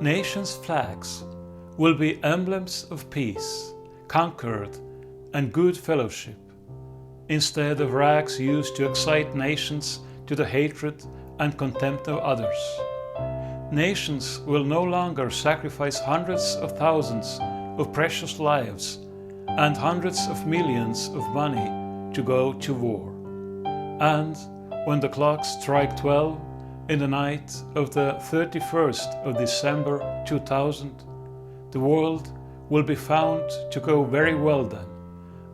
Nations' flags will be emblems of peace, concord, and good fellowship, instead of rags used to excite nations to the hatred and contempt of others. Nations will no longer sacrifice hundreds of thousands of precious lives and hundreds of millions of money to go to war. And when the clocks strike 12 in the night of the 31st of December 2000, the world will be found to go very well then,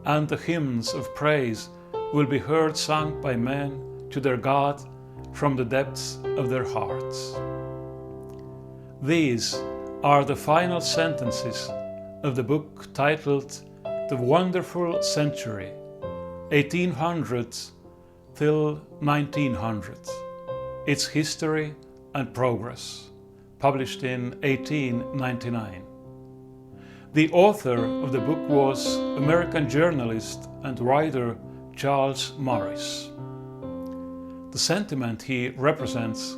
and the hymns of praise will be heard sung by men to their God from the depths of their hearts. These are the final sentences of the book titled The Wonderful Century, 1800s till 1900s, Its History and Progress, published in 1899. The author of the book was American journalist and writer Charles Morris. The sentiment he represents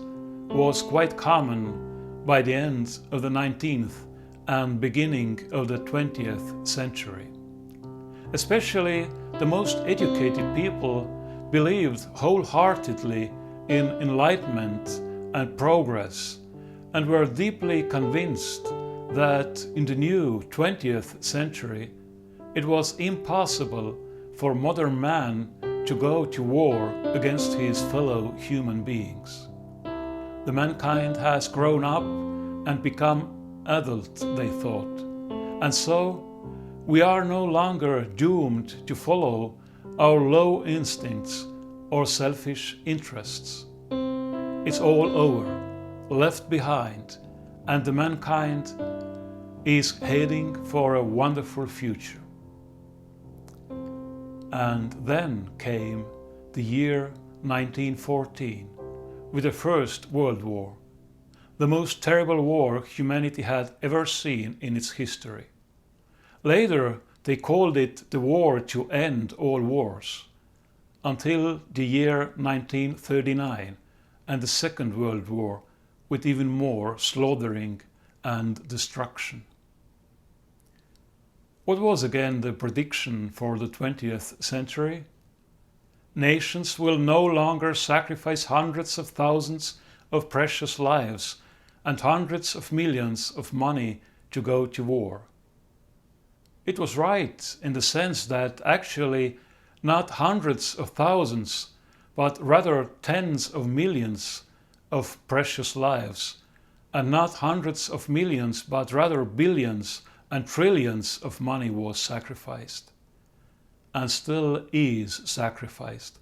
was quite common by the end of the 19th and beginning of the 20th century. Especially the most educated people believed wholeheartedly in enlightenment and progress and were deeply convinced that in the new 20th century it was impossible for modern man to go to war against his fellow human beings. The mankind has grown up and become adult, they thought, and so we are no longer doomed to follow our low instincts or selfish interests. It's all over, left behind, and the mankind is heading for a wonderful future. And then came the year 1914 with the First World War, the most terrible war humanity had ever seen in its history. Later they called it the war to end all wars, until the year 1939 and the Second World War, with even more slaughtering and destruction. What was again the prediction for the 20th century? Nations will no longer sacrifice hundreds of thousands of precious lives and hundreds of millions of money to go to war. It was right in the sense that actually not hundreds of thousands, but rather tens of millions of precious lives, and not hundreds of millions, but rather billions and trillions of money was sacrificed, and still is sacrificed,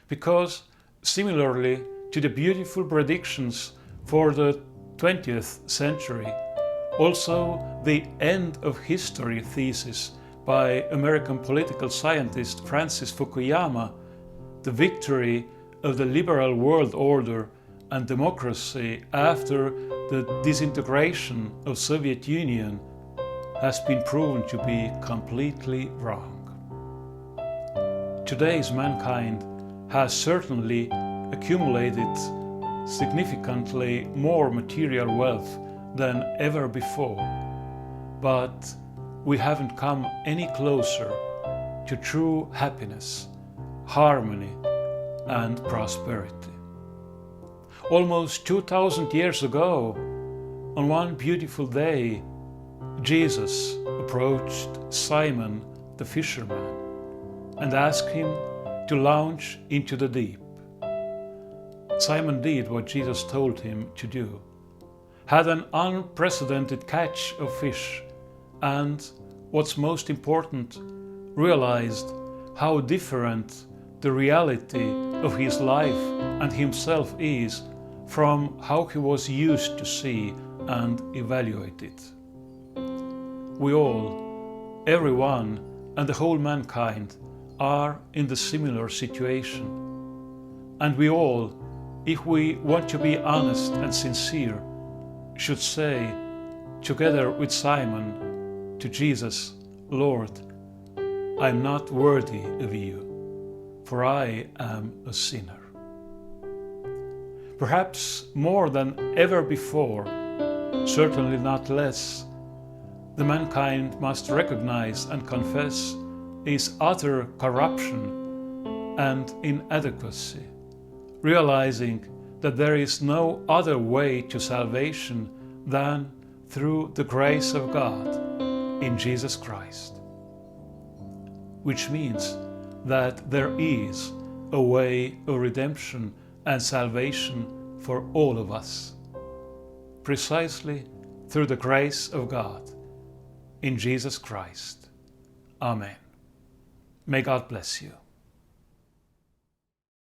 because similarly to the beautiful predictions for the 20th century, also the end of history thesis by American political scientist Francis Fukuyama, the victory of the liberal world order and democracy after the disintegration of Soviet Union, has been proven to be completely wrong. Today's mankind has certainly accumulated significantly more material wealth than ever before, but we haven't come any closer to true happiness, harmony, and prosperity. Almost 2000 years ago, on one beautiful day, Jesus approached Simon the fisherman and asked him to launch into the deep. Simon did what Jesus told him to do, had an unprecedented catch of fish, and, what's most important, realized how different the reality of his life and himself is from how he was used to see and evaluate it. We all, everyone, and the whole mankind are in the similar situation. And we all, if we want to be honest and sincere, should say, together with Simon, to Jesus, Lord, I am not worthy of you, for I am a sinner. Perhaps more than ever before, certainly not less, the mankind must recognize and confess is utter corruption and inadequacy, realizing that there is no other way to salvation than through the grace of God in Jesus Christ. Which means that there is a way of redemption and salvation for all of us, precisely through the grace of God in Jesus Christ. Amen. May God bless you.